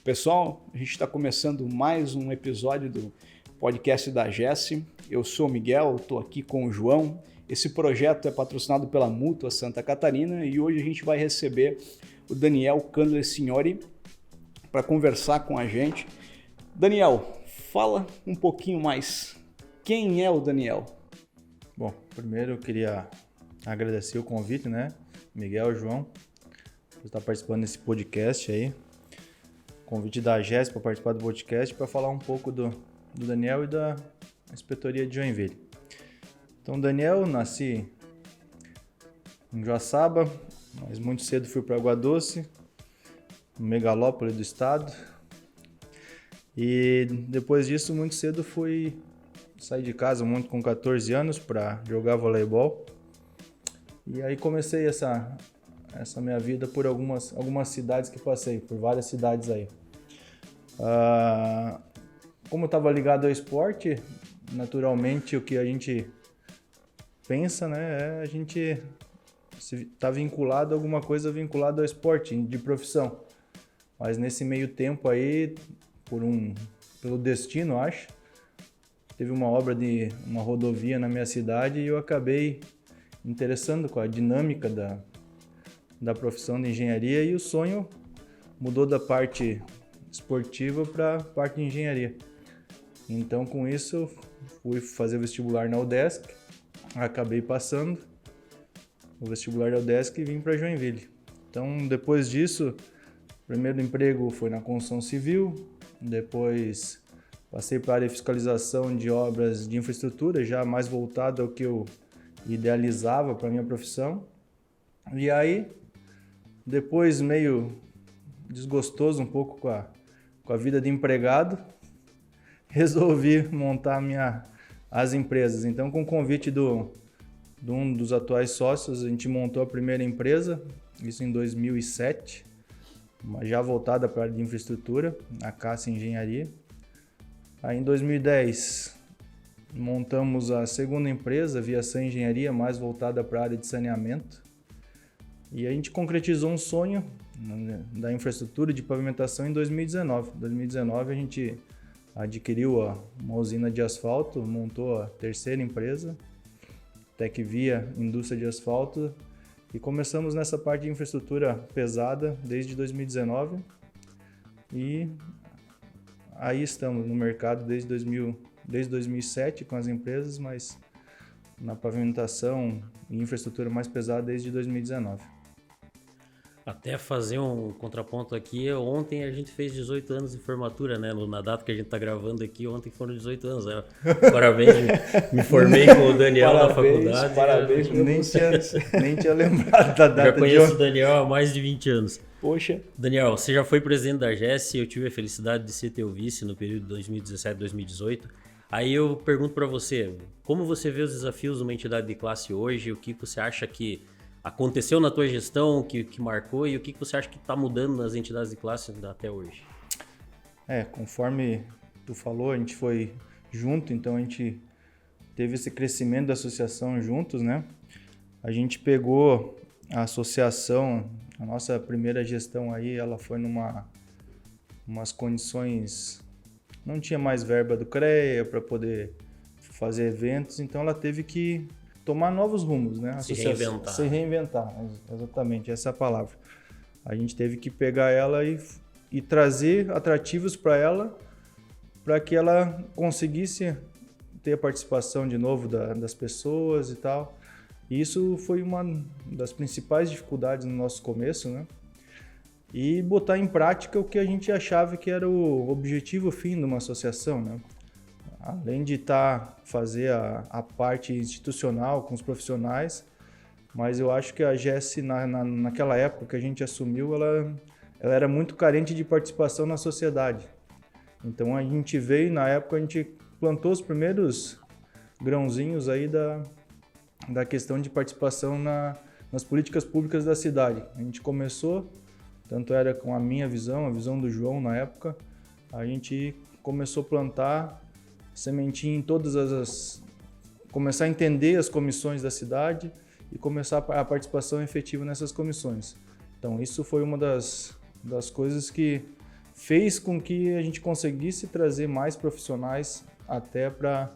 Pessoal, a gente está começando mais um episódio do podcast da Jesse. Eu sou o Miguel, estou aqui com o João. Esse projeto é patrocinado pela Mútua Santa Catarina e hoje a gente vai receber o Daniel Candler Signori para conversar com a gente. Daniel, fala um pouquinho mais. Quem é o Daniel? Bom, primeiro eu queria agradecer o convite, né? Miguel, João, por estar participando desse podcast aí. Convite da Jess para participar do podcast para falar um pouco do Daniel e da inspetoria de Joinville. Então, Daniel, nasci em Joaçaba, mas muito cedo fui para Água Doce, megalópole do estado. E depois disso, muito cedo saí de casa muito com 14 anos para jogar voleibol. E aí comecei essa minha vida por algumas cidades que passei, por várias cidades aí. Como eu estava ligado ao esporte, naturalmente o que a gente pensa, né, a gente está vinculado a alguma coisa vinculada ao esporte, de profissão. Mas nesse meio tempo aí, pelo destino, acho, teve uma obra de uma rodovia na minha cidade e eu acabei interessando com a dinâmica da profissão de engenharia e o sonho mudou da parte esportiva para a parte de engenharia. Então, com isso, fui fazer vestibular na UDESC, acabei passando o vestibular da UDESC e vim para Joinville. Então, depois disso, o primeiro emprego foi na construção civil, depois passei para a área de fiscalização de obras de infraestrutura, já mais voltado ao que eu idealizava para a minha profissão. E aí, depois meio desgostoso um pouco com a vida de empregado, resolvi montar as empresas. Então, com o convite de um dos atuais sócios, a gente montou a primeira empresa, isso em 2007, já voltada para a área de infraestrutura, a Cássia Engenharia. Aí, em 2010, montamos a segunda empresa, Viação Engenharia, mais voltada para a área de saneamento. E a gente concretizou um sonho da infraestrutura de pavimentação em 2019. Em 2019 a gente adquiriu uma usina de asfalto, montou a terceira empresa, Tecvia Indústria de Asfalto, e começamos nessa parte de infraestrutura pesada desde 2019. E aí estamos no mercado desde 2007 com as empresas, mas na pavimentação e infraestrutura mais pesada desde 2019. Até fazer um contraponto aqui, ontem a gente fez 18 anos de formatura, né? Na data que a gente tá gravando aqui, ontem foram 18 anos. Né? Parabéns, me formei com o Daniel na faculdade. Parabéns, nem tinha lembrado da data. Já conheço o Daniel há mais de 20 anos. Poxa. Daniel, você já foi presidente da GES, eu tive a felicidade de ser teu vice no período de 2017-2018. Aí eu pergunto para você, como você vê os desafios de uma entidade de classe hoje? O que você acha que aconteceu na tua gestão, que marcou, e o que você acha que está mudando nas entidades de classe até hoje? Conforme tu falou, a gente foi junto, então a gente teve esse crescimento da associação juntos, né? A gente pegou a associação, a nossa primeira gestão aí, ela foi umas condições, não tinha mais verba do CREA para poder fazer eventos, então ela teve que tomar novos rumos, né? Se reinventar, exatamente, essa é a palavra. A gente teve que pegar ela e trazer atrativos para ela, para que ela conseguisse ter a participação de novo das pessoas e tal. E isso foi uma das principais dificuldades no nosso começo, né? E botar em prática o que a gente achava que era o objetivo fim de uma associação, né? Além de fazer a parte institucional com os profissionais, mas eu acho que a GES, naquela época que a gente assumiu, ela era muito carente de participação na sociedade. Então a gente veio, na época a gente plantou os primeiros grãozinhos aí da questão de participação nas políticas públicas da cidade. A gente começou, tanto era com a minha visão, a visão do João na época, a gente começou a plantar sementinha em começar a entender as comissões da cidade e começar a participação efetiva nessas comissões. Então isso foi uma das coisas que fez com que a gente conseguisse trazer mais profissionais até para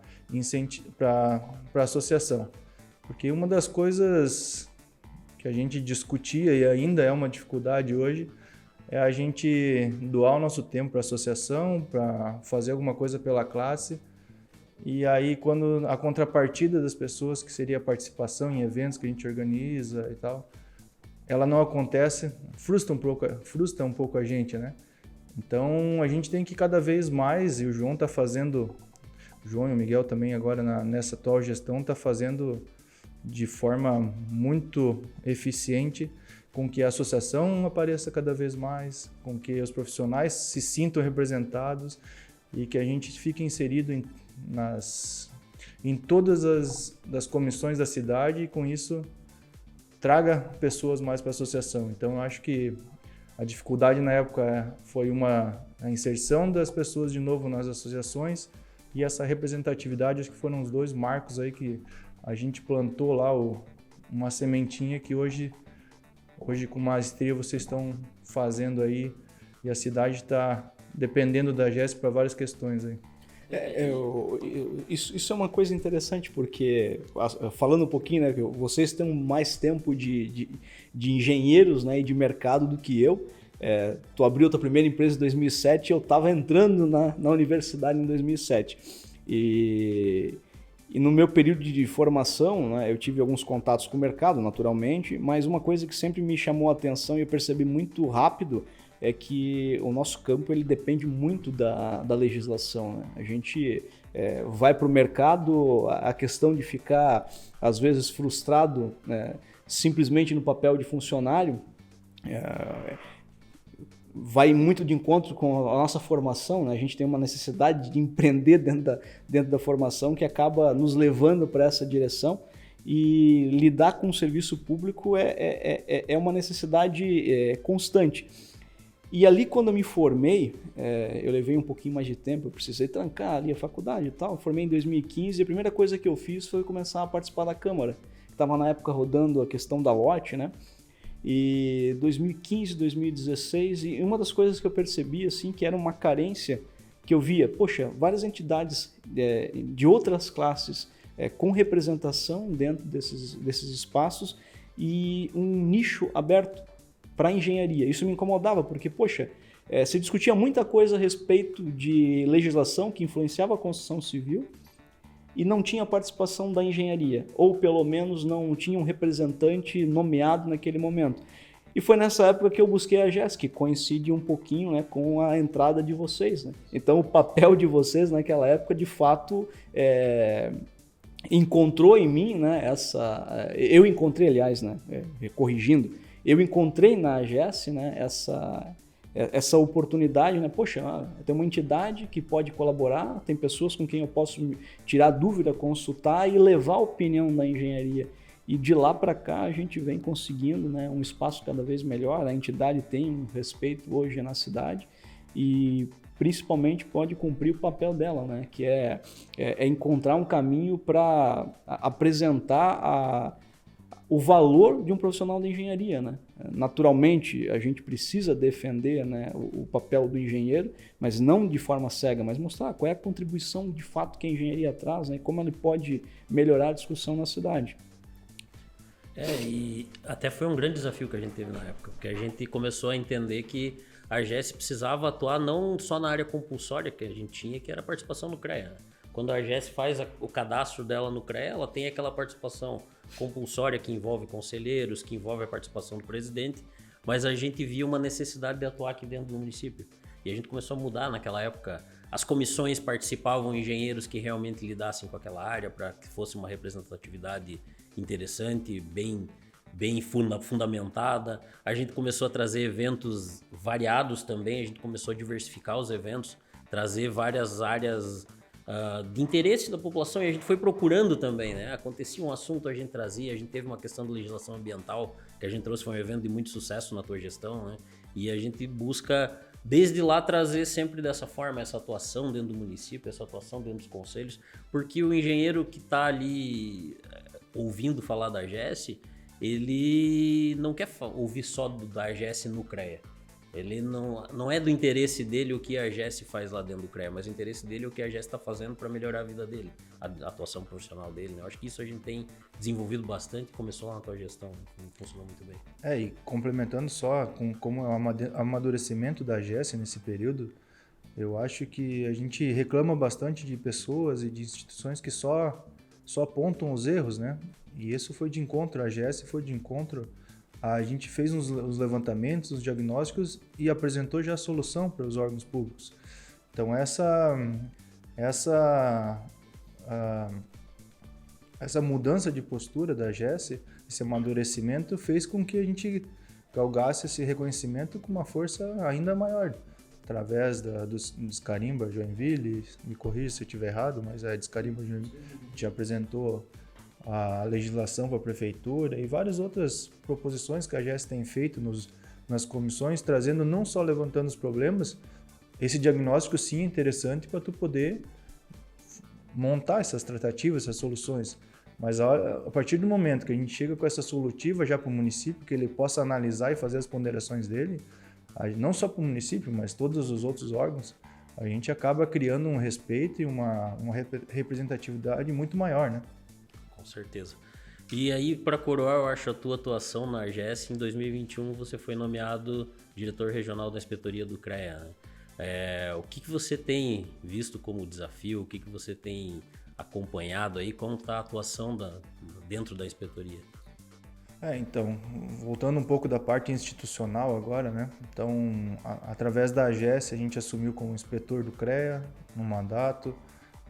a associação. Porque uma das coisas que a gente discutia e ainda é uma dificuldade hoje é a gente doar o nosso tempo para a associação, para fazer alguma coisa pela classe. E aí, quando a contrapartida das pessoas, que seria a participação em eventos que a gente organiza e tal, ela não acontece, frustra um pouco a gente, né? Então, a gente tem que cada vez mais, e o João está fazendo, o João e o Miguel também agora nessa atual gestão, está fazendo de forma muito eficiente com que a associação apareça cada vez mais, com que os profissionais se sintam representados e que a gente fique inserido em todas as comissões da cidade e com isso traga pessoas mais para a associação. Então eu acho que a dificuldade na época foi a inserção das pessoas de novo nas associações e essa representatividade, acho que foram os dois marcos aí que a gente plantou lá uma sementinha que hoje com maestria vocês estão fazendo aí e a cidade está dependendo da GES para várias questões aí. Isso é uma coisa interessante, porque, falando um pouquinho, né, vocês têm mais tempo de engenheiros, né, e de mercado do que eu. Tu abriu a tua primeira empresa em 2007 e eu estava entrando na universidade em 2007. E no meu período de formação, né, eu tive alguns contatos com o mercado, naturalmente, mas uma coisa que sempre me chamou a atenção e eu percebi muito rápido é que o nosso campo ele depende muito da legislação, né? A gente vai para o mercado, a questão de ficar, às vezes, frustrado, né, simplesmente no papel de funcionário, vai muito de encontro com a nossa formação, né? A gente tem uma necessidade de empreender dentro da formação que acaba nos levando para essa direção, e lidar com o serviço público é uma necessidade constante. E ali, quando eu me formei, eu levei um pouquinho mais de tempo, eu precisei trancar ali a faculdade e tal. Eu formei em 2015 e a primeira coisa que eu fiz foi começar a participar da Câmara. Estava na época rodando a questão da lote, né? E 2015, 2016, e uma das coisas que eu percebi, assim, que era uma carência que eu via, poxa, várias entidades de outras classes com representação dentro desses espaços e um nicho aberto para a engenharia. Isso me incomodava, porque, poxa, se discutia muita coisa a respeito de legislação que influenciava a construção civil e não tinha participação da engenharia, ou pelo menos não tinha um representante nomeado naquele momento. E foi nessa época que eu busquei a GES, que coincide um pouquinho, né, com a entrada de vocês, né? Então o papel de vocês naquela época, de fato, encontrou em mim, né, eu encontrei, aliás, né, corrigindo, eu encontrei na GES, né, essa oportunidade, né? Poxa, tem uma entidade que pode colaborar, tem pessoas com quem eu posso tirar dúvida, consultar e levar a opinião da engenharia. E de lá para cá a gente vem conseguindo, né, um espaço cada vez melhor. A entidade tem um respeito hoje na cidade e principalmente pode cumprir o papel dela, né, que é encontrar um caminho para apresentar o valor de um profissional de engenharia, né? Naturalmente, a gente precisa defender, né, o papel do engenheiro, mas não de forma cega, mas mostrar qual é a contribuição de fato que a engenharia traz, né, e como ele pode melhorar a discussão na cidade. E até foi um grande desafio que a gente teve na época, porque a gente começou a entender que a GES precisava atuar não só na área compulsória que a gente tinha, que era a participação no CREA, né? Quando a GES faz o cadastro dela no CREA, ela tem aquela participação compulsória que envolve conselheiros, que envolve a participação do presidente, mas a gente via uma necessidade de atuar aqui dentro do município. E a gente começou a mudar naquela época. As comissões participavam engenheiros que realmente lidassem com aquela área para que fosse uma representatividade interessante, bem fundamentada. A gente começou a trazer eventos variados também, a gente começou a diversificar os eventos, trazer várias áreas de interesse da população, e a gente foi procurando também, né? Acontecia um assunto, a gente trazia, a gente teve uma questão de legislação ambiental que a gente trouxe, foi um evento de muito sucesso na tua gestão, né? E a gente busca desde lá trazer sempre dessa forma essa atuação dentro do município, essa atuação dentro dos conselhos, porque o engenheiro que está ali ouvindo falar da AGS, ele não quer ouvir só da AGS no CREA. Ele não é do interesse dele o que a AGES faz lá dentro do CREA, mas o interesse dele é o que a AGES está fazendo para melhorar a vida dele, a atuação profissional dele, né? Eu acho que isso a gente tem desenvolvido bastante e começou lá na tua gestão, funcionou muito bem. E complementando só com como é o amadurecimento da AGES nesse período, eu acho que a gente reclama bastante de pessoas e de instituições que só apontam os erros, né? E isso foi de encontro, a AGES foi de encontro. A gente fez os levantamentos, os diagnósticos e apresentou já a solução para os órgãos públicos. Então, essa mudança de postura da AGES, esse amadurecimento, fez com que a gente galgasse esse reconhecimento com uma força ainda maior. Através dos Descarimba Joinville, me corrija se eu estiver errado, mas a Descarimba Joinville já apresentou a legislação para a prefeitura e várias outras proposições que a AGES tem feito nas comissões, trazendo não só levantando os problemas, esse diagnóstico sim é interessante para tu poder montar essas tratativas, essas soluções. Mas a partir do momento que a gente chega com essa solutiva já para o município, que ele possa analisar e fazer as ponderações dele, não só para o município, mas todos os outros órgãos, a gente acaba criando um respeito e uma representatividade muito maior, né? Com certeza. E aí, para coroar, eu acho, a tua atuação na AGES, em 2021 você foi nomeado diretor regional da inspetoria do CREA, né? O que você tem visto como desafio? O que você tem acompanhado aí? Como está a atuação dentro da inspetoria? Então, voltando um pouco da parte institucional agora, né? Então, através da AGES, a gente assumiu como inspetor do CREA no mandato,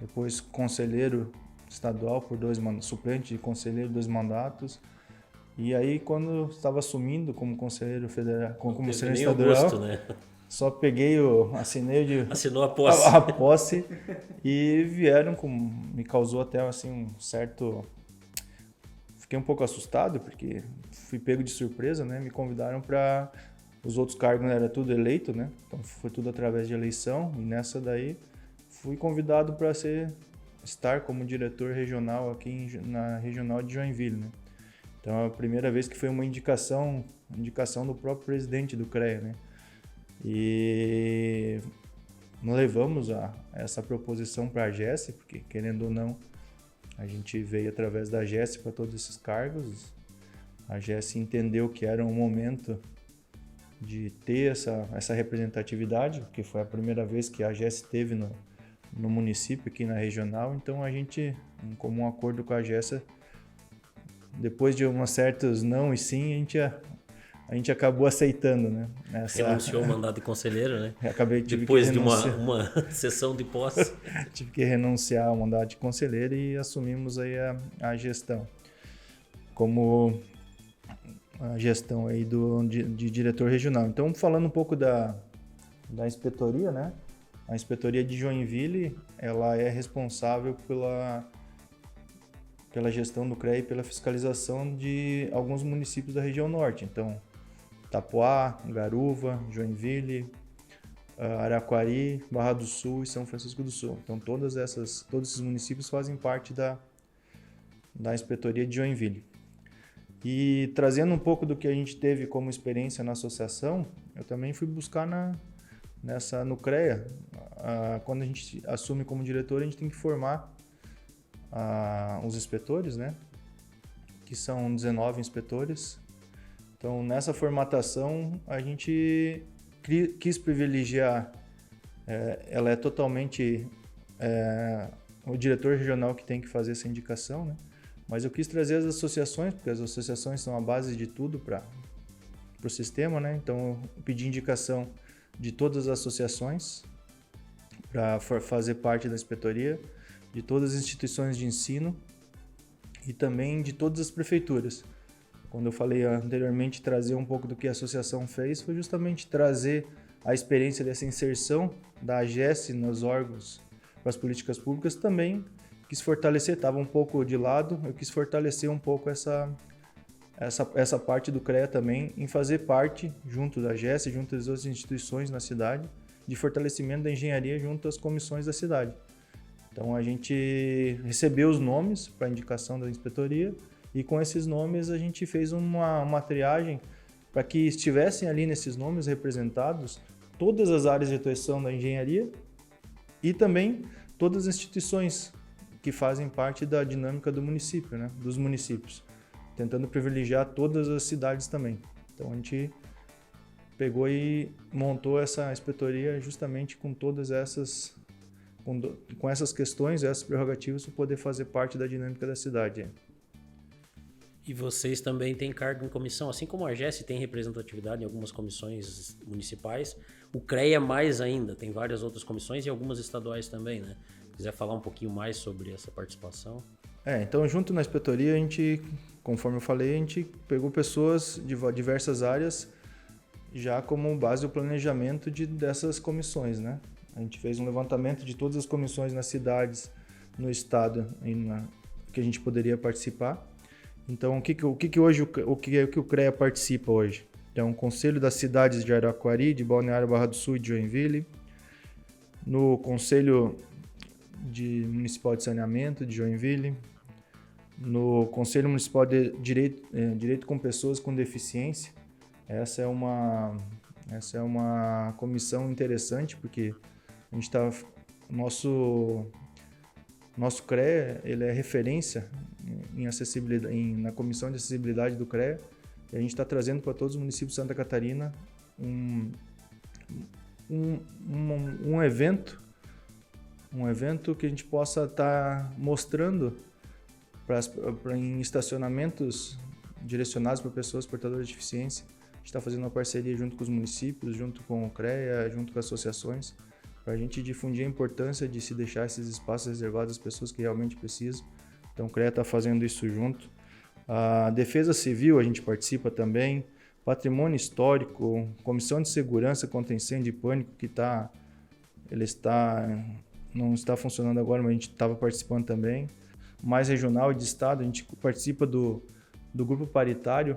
depois conselheiro estadual por suplente de conselheiro 2 mandatos. E aí, quando estava assumindo como conselheiro federal, como conselheiro estadual, gosto, né? Só peguei assinou a posse. A posse e vieram me causou até assim um certo. Fiquei um pouco assustado porque fui pego de surpresa, né? Me convidaram para os outros cargos, era tudo eleito, né? Então foi tudo através de eleição e nessa daí fui convidado para estar como diretor regional aqui na regional de Joinville, né? Então é a primeira vez que foi uma indicação do próprio presidente do CREA, né? E levamos essa proposição para a AGES, porque querendo ou não, a gente veio através da AGES para todos esses cargos. A AGES entendeu que era um momento de ter essa representatividade, porque foi a primeira vez que a AGES esteve no município, aqui na regional. Então a gente, em comum acordo com a AGES, depois de umas certas não e sim, a gente acabou aceitando, né? Renunciou ao mandato de conselheiro, né? Depois de uma sessão de posse. Tive que renunciar ao mandato de conselheiro e assumimos aí a gestão. Como a gestão aí de diretor regional. Então, falando um pouco da inspetoria, né? A inspetoria de Joinville, ela é responsável pela gestão do CREA e pela fiscalização de alguns municípios da região norte. Então, Tapoá, Garuva, Joinville, Araquari, Barra do Sul e São Francisco do Sul. Então, todos esses municípios fazem parte da inspetoria de Joinville. E trazendo um pouco do que a gente teve como experiência na associação, eu também fui buscar no CREA. Quando a gente assume como diretor, a gente tem que formar os inspetores, né? Que são 19 inspetores. Então, nessa formatação, a gente quis privilegiar, ela é totalmente o diretor regional que tem que fazer essa indicação, né? Mas eu quis trazer as associações, porque as associações são a base de tudo para o sistema, né? Então, eu pedi indicação de todas as associações para fazer parte da inspetoria, de todas as instituições de ensino e também de todas as prefeituras. Quando eu falei anteriormente trazer um pouco do que a associação fez, foi justamente trazer a experiência dessa inserção da AGES nos órgãos para as políticas públicas. Também quis fortalecer, estava um pouco de lado, eu quis fortalecer um pouco essa parte do CREA também, em fazer parte, junto da AGES, junto das outras instituições na cidade, de fortalecimento da engenharia junto às comissões da cidade. Então a gente recebeu os nomes para indicação da inspetoria e com esses nomes a gente fez uma triagem para que estivessem ali nesses nomes representados todas as áreas de atuação da engenharia e também todas as instituições que fazem parte da dinâmica do município, né? Dos municípios, tentando privilegiar todas as cidades também. Então a gente pegou e montou essa inspetoria justamente com todas essas, com essas questões, essas prerrogativas para poder fazer parte da dinâmica da cidade. E vocês também têm cargo em comissão, assim como a AGES tem representatividade em algumas comissões municipais, o CREA mais ainda, tem várias outras comissões e algumas estaduais também, né? Se quiser falar um pouquinho mais sobre essa participação. Então junto na inspetoria a gente, conforme eu falei, a gente pegou pessoas de diversas áreas já como base do planejamento dessas comissões, né? A gente fez um levantamento de todas as comissões nas cidades, no estado, que a gente poderia participar. Então, o que hoje o CREA participa hoje? Então, o Conselho das Cidades de Araquari, de Balneário Barra do Sul e de Joinville, no Conselho Municipal de Saneamento de Joinville, no Conselho Municipal de Direito com Pessoas com Deficiência. Essa é uma comissão interessante, porque a gente nosso CREA, ele é referência em acessibilidade, na comissão de acessibilidade do CREA, e a gente está trazendo para todos os municípios de Santa Catarina um evento que a gente possa estar mostrando em estacionamentos direcionados para pessoas portadoras de deficiência. A gente está fazendo uma parceria junto com os municípios, junto com o CREA, junto com associações, para a gente difundir a importância de se deixar esses espaços reservados às pessoas que realmente precisam. Então o CREA está fazendo isso junto. A Defesa Civil a gente participa também, Patrimônio Histórico, Comissão de Segurança contra Incêndio e Pânico, que não está funcionando agora, mas a gente estava participando também. Mais regional e de estado, a gente participa do grupo paritário,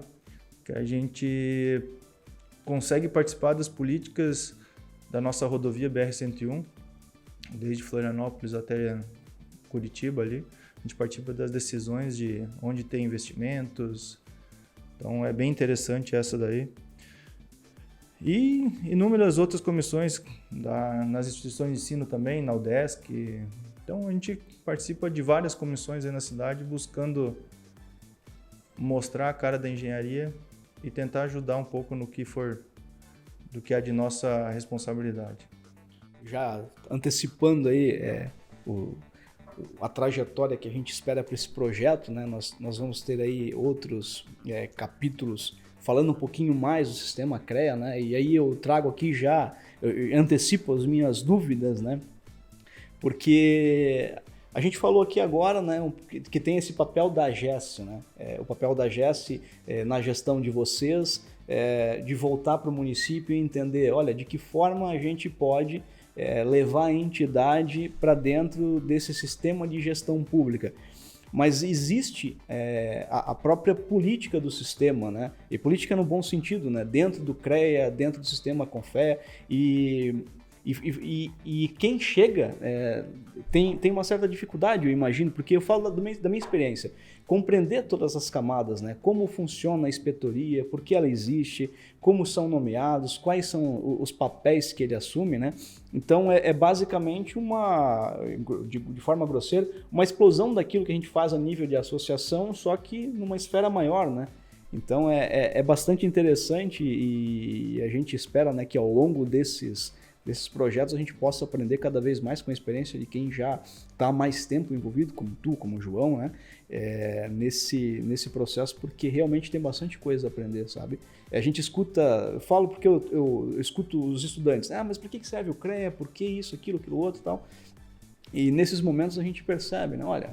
que a gente consegue participar das políticas da nossa rodovia BR-101, desde Florianópolis até Curitiba ali. A gente participa das decisões de onde tem investimentos. Então é bem interessante essa daí. E inúmeras outras comissões nas instituições de ensino também, na UDESC. Então a gente participa de várias comissões aí na cidade, buscando mostrar a cara da engenharia e tentar ajudar um pouco no que for do que é de nossa responsabilidade. Já antecipando aí a trajetória que a gente espera para esse projeto, né? Nós vamos ter aí outros capítulos falando um pouquinho mais do sistema CREA, né? E aí eu trago aqui eu antecipo as minhas dúvidas, né? Porque a gente falou aqui agora, né, que tem esse papel da AGES, né? O papel da AGES na gestão de vocês, de voltar para o município e entender, olha, de que forma a gente pode levar a entidade para dentro desse sistema de gestão pública. Mas existe a própria política do sistema, né? E política no bom sentido, né? Dentro do CREA, dentro do sistema Confé, e quem chega tem uma certa dificuldade, eu imagino, porque eu falo da minha experiência, compreender todas as camadas, né? Como funciona a inspetoria, por que ela existe, como são nomeados, quais são os papéis que ele assume, né? Então é basicamente de forma grosseira, uma explosão daquilo que a gente faz a nível de associação, só que numa esfera maior, né? Então é bastante interessante e a gente espera, né, que ao longo desses projetos a gente possa aprender cada vez mais com a experiência de quem já está há mais tempo envolvido, como tu, como o João, né? Nesse processo, porque realmente tem bastante coisa a aprender, sabe? A gente escuta, eu falo porque eu escuto os estudantes, mas para que serve o CREA, por que isso, aquilo outro e tal? E nesses momentos a gente percebe, né? Olha,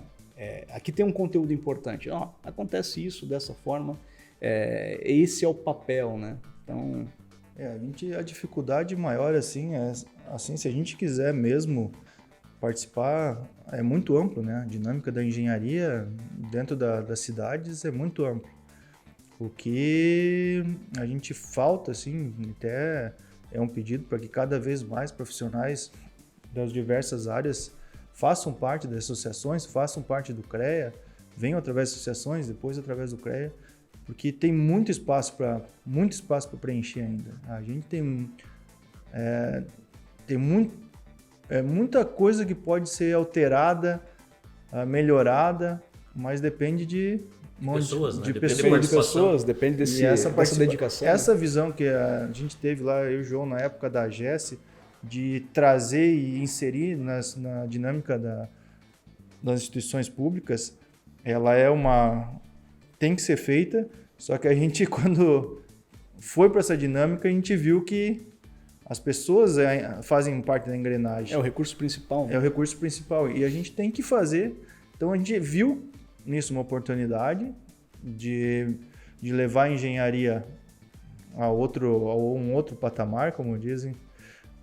aqui tem um conteúdo importante, acontece isso dessa forma, esse é o papel, né? Então... a dificuldade maior, assim, se a gente quiser mesmo participar, é muito amplo, né? A dinâmica da engenharia dentro das cidades é muito amplo. O que a gente falta, assim, até é um pedido para que cada vez mais profissionais das diversas áreas façam parte das associações, façam parte do CREA, venham através das associações, depois através do CREA, porque tem muito espaço para preencher ainda. A gente tem muita coisa que pode ser alterada, melhorada, mas depende de pessoas, né? Depende de pessoas, depende dessa dedicação. Essa visão que a gente teve lá, eu e o João, na época da GES, de trazer e inserir na dinâmica das instituições públicas, ela tem que ser feita, só que a gente, quando foi para essa dinâmica, a gente viu que as pessoas fazem parte da engrenagem. É o recurso principal. É o recurso principal. E a gente tem que fazer. Então a gente viu nisso uma oportunidade de levar a engenharia a um outro patamar, como dizem.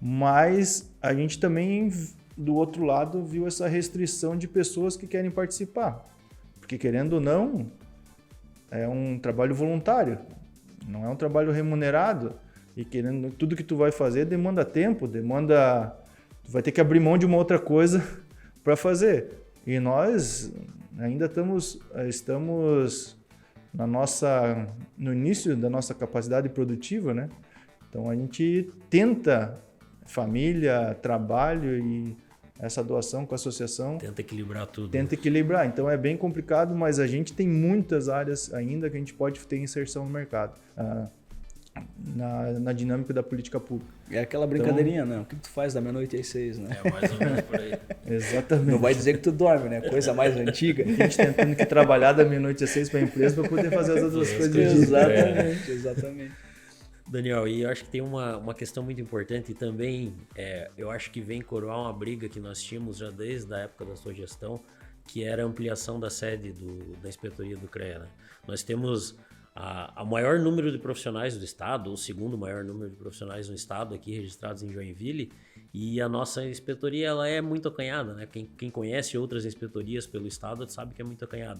Mas a gente também, do outro lado, viu essa restrição de pessoas que querem participar. Porque, querendo ou não, é um trabalho voluntário, não é um trabalho remunerado. E tudo que tu vai fazer demanda tempo, tu vai ter que abrir mão de uma outra coisa para fazer. E nós ainda estamos no início da nossa capacidade produtiva, né? Então a gente tenta, família, trabalho e essa doação com a associação. Tenta equilibrar tudo. Tenta equilibrar. Então é bem complicado, mas a gente tem muitas áreas ainda que a gente pode ter inserção no mercado. Na dinâmica da política pública. É aquela brincadeirinha, né? O que tu faz da meia-noite às 6, né? É mais ou menos por aí. Exatamente. Não vai dizer que tu dorme, né? Coisa mais antiga. A gente tentando que trabalhar da meia-noite às 6 para a empresa para poder fazer as outras coisas. Exatamente. Daniel, e eu acho que tem uma questão muito importante e também eu acho que vem coroar uma briga que nós tínhamos já desde a época da sua gestão, que era a ampliação da sede da inspetoria do CREA, né? Nós temos o maior número de profissionais do estado, o segundo maior número de profissionais no estado aqui registrados em Joinville, e a nossa inspetoria ela é muito acanhada, né? Quem conhece outras inspetorias pelo estado sabe que é muito acanhada.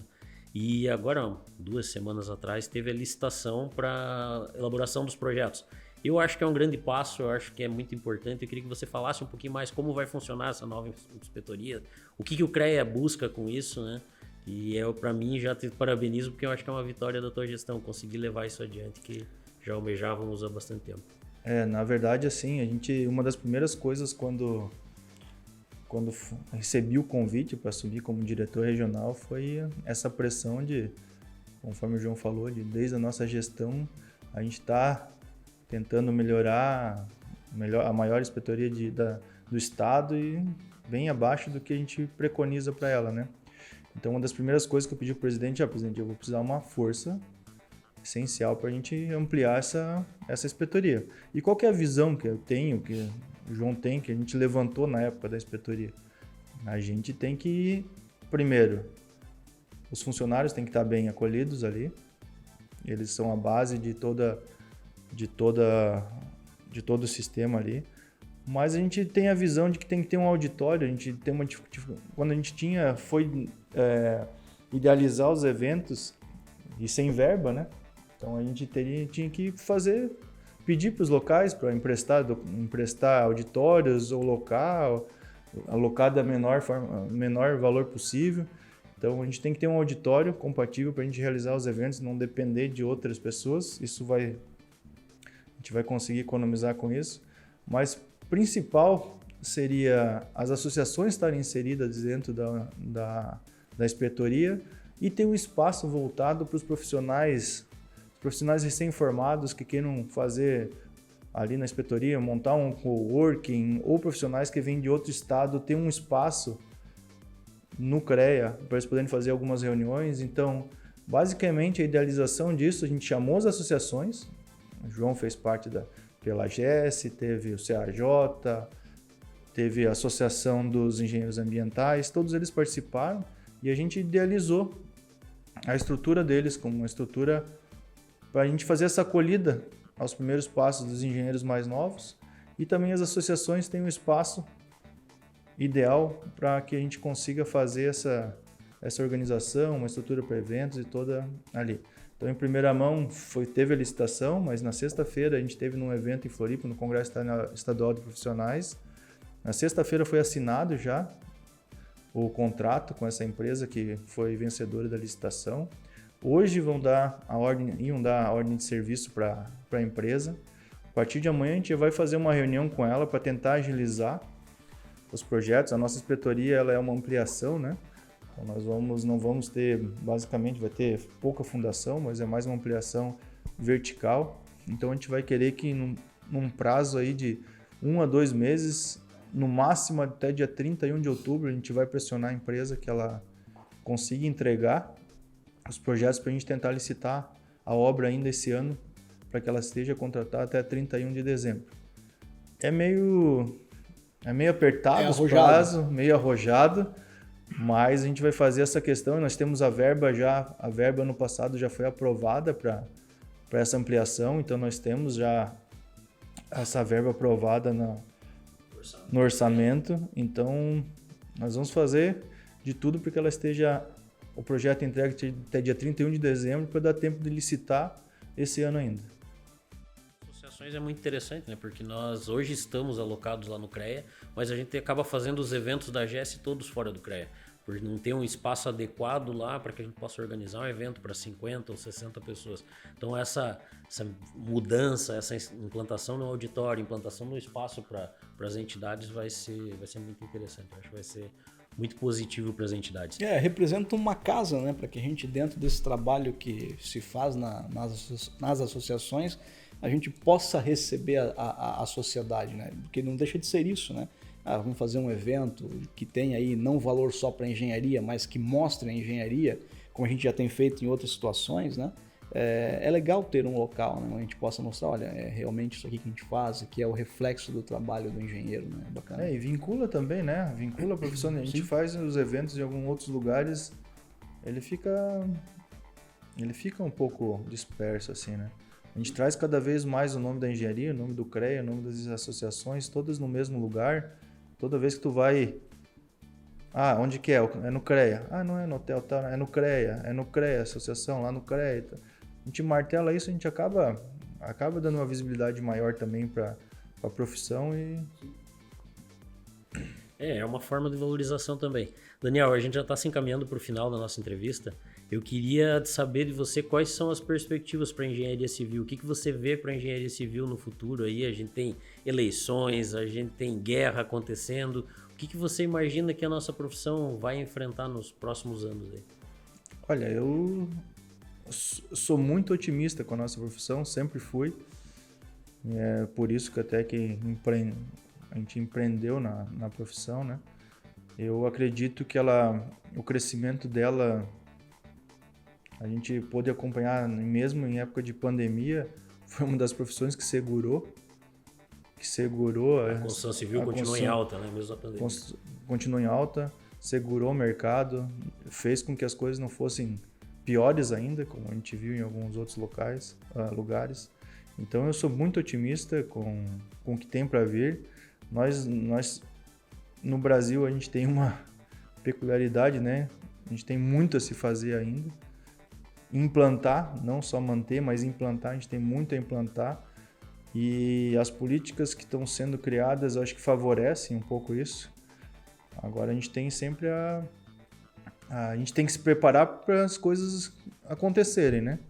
E agora, 2 semanas atrás, teve a licitação para elaboração dos projetos. Eu acho que é um grande passo, eu acho que é muito importante. Eu queria que você falasse um pouquinho mais como vai funcionar essa nova inspetoria, o que o CREA busca com isso, né? E para mim, já te parabenizo, porque eu acho que é uma vitória da tua gestão, conseguir levar isso adiante, que já almejávamos há bastante tempo. Na verdade, assim, uma das primeiras coisas quando recebi o convite para assumir como diretor regional foi essa pressão conforme o João falou, desde a nossa gestão, a gente está tentando melhorar a maior inspetoria do estado e bem abaixo do que a gente preconiza para ela, né? Então, uma das primeiras coisas que eu pedi para o presidente presidente, eu vou precisar de uma força essencial para a gente ampliar essa inspetoria. E qual que é a visão que eu tenho, que o João tem, que a gente levantou na época da inspetoria? A gente tem que, primeiro, os funcionários têm que estar bem acolhidos ali, eles são a base de todo o sistema ali. Mas a gente tem a visão de que tem que ter um auditório, a gente tem quando a gente foi idealizar os eventos e sem verba, né? Então a gente tinha que pedir para os locais para emprestar auditórios ou local, alocar da menor valor possível. Então a gente tem que ter um auditório compatível para a gente realizar os eventos, não depender de outras pessoas. A gente vai conseguir economizar com isso, mas principal seria as associações estarem inseridas dentro da inspetoria e ter um espaço voltado para os profissionais recém-formados que queiram fazer ali na inspetoria, montar um coworking, ou profissionais que vêm de outro estado, ter um espaço no CREA para eles poderem fazer algumas reuniões. Então, basicamente, a idealização disso, a gente chamou as associações, o João fez parte pela GES, teve o CAJ, teve a Associação dos Engenheiros Ambientais, todos eles participaram e a gente idealizou a estrutura deles como uma estrutura para a gente fazer essa acolhida aos primeiros passos dos engenheiros mais novos, e também as associações têm um espaço ideal para que a gente consiga fazer essa organização, uma estrutura para eventos e toda ali. Então, em primeira mão, teve a licitação, mas na sexta-feira a gente teve num evento em Floripa, no Congresso Estadual de Profissionais. Na sexta-feira foi assinado já o contrato com essa empresa que foi vencedora da licitação. Hoje iam dar a ordem de serviço para a empresa. A partir de amanhã a gente vai fazer uma reunião com ela para tentar agilizar os projetos. A nossa inspetoria ela é uma ampliação, né? Então não vamos ter, basicamente vai ter pouca fundação, mas é mais uma ampliação vertical. Então a gente vai querer que num prazo aí de 1 a 2 meses, no máximo até dia 31 de outubro, a gente vai pressionar a empresa que ela consiga entregar os projetos para a gente tentar licitar a obra ainda esse ano, para que ela esteja contratada até 31 de dezembro. É meio apertado os prazos, meio arrojado, mas a gente vai fazer essa questão e nós temos a verba ano passado já foi aprovada para essa ampliação, então nós temos já essa verba aprovada no orçamento, então nós vamos fazer de tudo para que ela esteja, o projeto entregue até dia 31 de dezembro para dar tempo de licitar esse ano ainda. É muito interessante, né? Porque nós hoje estamos alocados lá no CREA, mas a gente acaba fazendo os eventos da GES todos fora do CREA, por não ter um espaço adequado lá para que a gente possa organizar um evento para 50 ou 60 pessoas. Então essa mudança, essa implantação no auditório, implantação no espaço para as entidades vai ser muito interessante. Eu acho que vai ser muito positivo para as entidades. Representa uma casa, né? Para que a gente, dentro desse trabalho que se faz nas associações, a gente possa receber a sociedade, né? Porque não deixa de ser isso, né? Vamos fazer um evento que tem aí não valor só para engenharia, mas que mostre a engenharia, como a gente já tem feito em outras situações, né? É legal ter um local, né? Onde a gente possa mostrar, olha, é realmente isso aqui que a gente faz, que é o reflexo do trabalho do engenheiro, né? Bacana. E vincula também, né? Vincula a profissão. A gente faz os eventos em alguns outros lugares, ele fica um pouco disperso, assim, né? A gente traz cada vez mais o nome da engenharia, o nome do CREA, o nome das associações, todas no mesmo lugar. Toda vez que tu vai... onde que é? É no CREA. Não é no hotel, tá? É no CREA, associação lá no CREA. A gente martela isso, a gente acaba dando uma visibilidade maior também para a profissão e... É uma forma de valorização também. Daniel, a gente já está se encaminhando para o final da nossa entrevista. Eu queria saber de você quais são as perspectivas para a engenharia civil. O que você vê para a engenharia civil no futuro? Aí a gente tem eleições, a gente tem guerra acontecendo. O que você imagina que a nossa profissão vai enfrentar nos próximos anos aí? Olha, eu sou muito otimista com a nossa profissão, sempre fui. É por isso que até que a gente empreendeu na profissão, né? Eu acredito que o crescimento dela, a gente pôde acompanhar mesmo em época de pandemia, foi uma das profissões que segurou a construção civil continua em alta, né? Mesmo a pandemia. Continua em alta, segurou o mercado, fez com que as coisas não fossem piores ainda, como a gente viu em alguns outros lugares. Então eu sou muito otimista com o que tem para vir. Nós no Brasil a gente tem uma peculiaridade, né? A gente tem muito a se fazer ainda. Implantar, não só manter, mas implantar, a gente tem muito a implantar. E as políticas que estão sendo criadas, eu acho que favorecem um pouco isso. Agora a gente tem sempre a gente tem que se preparar para as coisas acontecerem, né?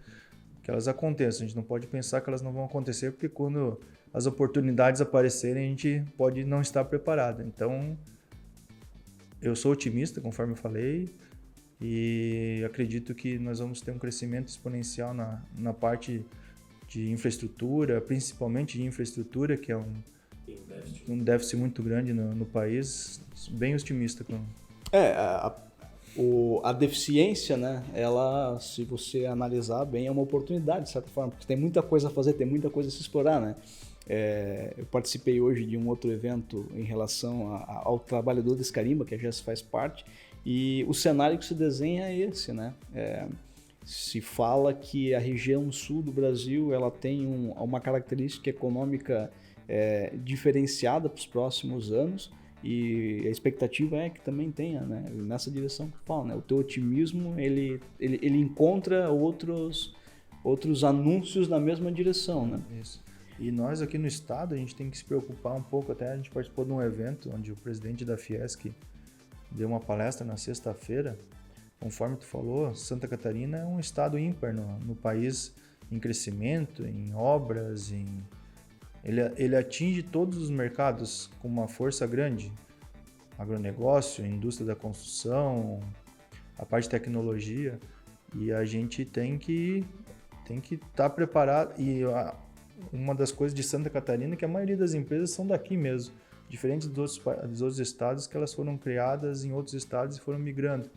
Que elas aconteçam. A gente não pode pensar que elas não vão acontecer, porque quando as oportunidades aparecerem, a gente pode não estar preparado. Então, eu sou otimista, conforme eu falei, e acredito que nós vamos ter um crescimento exponencial na parte de infraestrutura, principalmente de infraestrutura, que é um déficit muito grande no país. Bem otimista. A deficiência, né, ela, se você analisar bem, é uma oportunidade, de certa forma, porque tem muita coisa a fazer, tem muita coisa a se explorar, né? Eu participei hoje de um outro evento em relação ao trabalho do Descarimba, que a GES faz parte, e o cenário que se desenha é esse, né? Se fala que a região sul do Brasil ela tem uma característica econômica diferenciada para os próximos anos, e a expectativa é que também tenha, né, nessa direção que fala, né? O teu otimismo ele encontra outros anúncios na mesma direção, né? Isso. E nós aqui no estado a gente tem que se preocupar um pouco. Até a gente participou de um evento onde o presidente da Fiesc deu uma palestra na sexta-feira conforme tu falou, Santa Catarina é um estado ímpar no país, em crescimento, em obras, ele atinge todos os mercados com uma força grande. Agronegócio, indústria da construção, a parte de tecnologia, e a gente tem que estar preparado. E uma das coisas de Santa Catarina é que a maioria das empresas são daqui mesmo, diferente dos outros estados, que elas foram criadas em outros estados e foram migrando.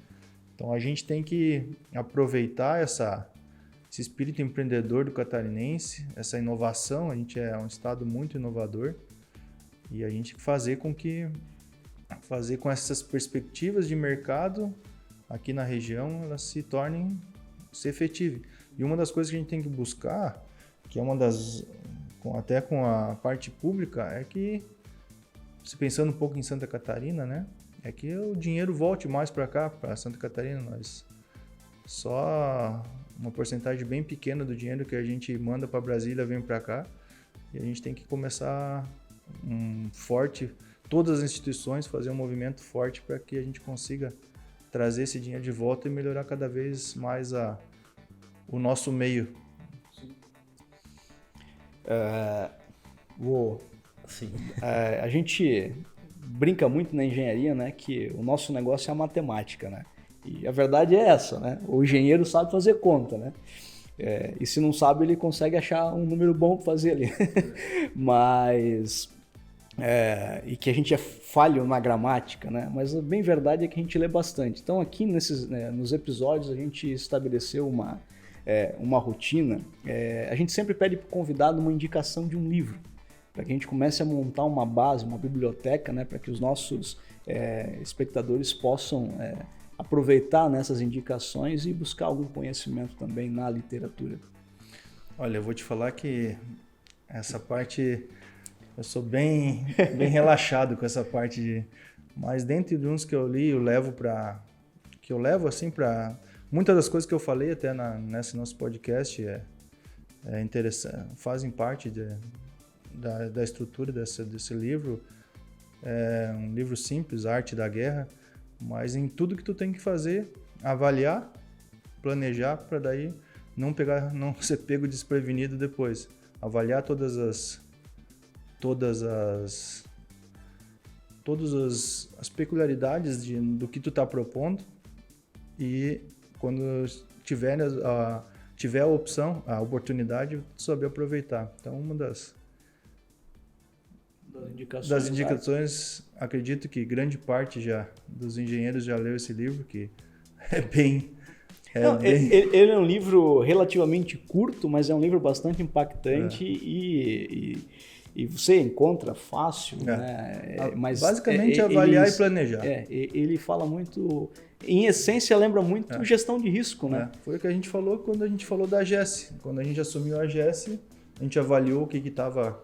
Então a gente tem que aproveitar esse espírito empreendedor do catarinense, essa inovação. A gente é um estado muito inovador, e a gente fazer com essas perspectivas de mercado aqui na região, elas se efetivem. E uma das coisas que a gente tem que buscar, que é até com a parte pública, é que, se pensando um pouco em Santa Catarina, né, é que o dinheiro volte mais para cá, para Santa Catarina. Nós só uma porcentagem bem pequena do dinheiro que a gente manda para Brasília vem para cá, e a gente tem que começar todas as instituições fazer um movimento forte para que a gente consiga trazer esse dinheiro de volta e melhorar cada vez mais o nosso meio. A gente brinca muito na engenharia, né, que o nosso negócio é a matemática, né? E a verdade é essa, né? O engenheiro sabe fazer conta, né? E se não sabe, ele consegue achar um número bom para fazer ali. Mas... e que a gente é falho na gramática, né? Mas a bem verdade é que a gente lê bastante. Então aqui nos episódios a gente estabeleceu uma rotina. A gente sempre pede para o convidado uma indicação de um livro, para que a gente comece a montar uma base, uma biblioteca, né? Para que os nossos espectadores possam aproveitar nessas indicações e buscar algum conhecimento também na literatura. Olha, eu vou te falar que essa parte... Eu sou bem relaxado com essa parte mas dentro de uns que eu li, eu levo assim para muitas das coisas que eu falei até nesse nosso podcast é interessante, fazem parte da estrutura desse livro. É um livro simples, Arte da Guerra, mas em tudo que tu tem que fazer, avaliar, planejar, para daí não ser pego desprevenido depois. Avaliar todas as peculiaridades do que tu está propondo, e quando tiver a opção, a oportunidade, saber aproveitar. Então, uma das indicações, acredito que grande parte dos engenheiros já leu esse livro, que é bem... Ele é um livro relativamente curto, mas é um livro bastante impactante e você encontra fácil, né? Mas basicamente avaliar e planejar. Ele fala muito, em essência lembra muito gestão de risco, né? Foi o que a gente falou quando a gente falou da GES. Quando a gente assumiu a GES, a gente avaliou o que estava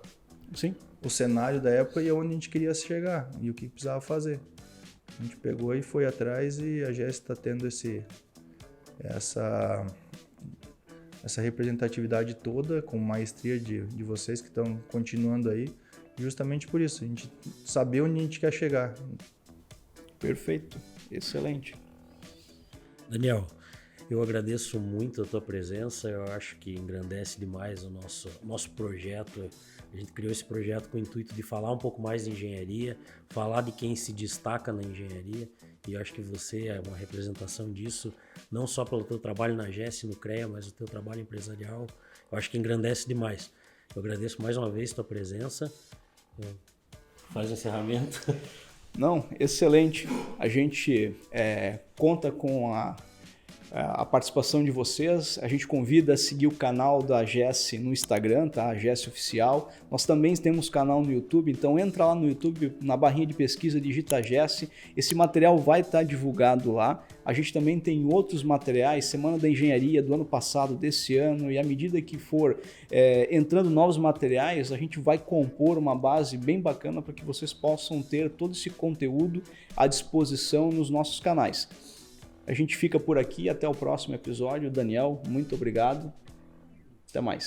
o cenário da época e aonde a gente queria chegar e o que precisava fazer. A gente pegou e foi atrás, e a GES está tendo essa representatividade toda, com maestria de vocês que estão continuando aí, justamente por isso, a gente saber onde a gente quer chegar. Perfeito, excelente. Daniel, eu agradeço muito a tua presença, eu acho que engrandece demais o nosso projeto. A gente criou esse projeto com o intuito de falar um pouco mais de engenharia, falar de quem se destaca na engenharia, e eu acho que você é uma representação disso, não só pelo teu trabalho na GES, no CREA, mas o teu trabalho empresarial. Eu acho que engrandece demais. Eu agradeço mais uma vez a tua presença. Faz o encerramento. Não, excelente. A gente conta com a participação de vocês. A gente convida a seguir o canal da GES no Instagram, tá? GES Oficial. Nós também temos canal no YouTube, então entra lá no YouTube, na barrinha de pesquisa, digita GES. Esse material vai estar divulgado lá. A gente também tem outros materiais, Semana da Engenharia do ano passado, desse ano, e à medida que for entrando novos materiais, a gente vai compor uma base bem bacana para que vocês possam ter todo esse conteúdo à disposição nos nossos canais. A gente fica por aqui, até o próximo episódio. Daniel, muito obrigado. Até mais.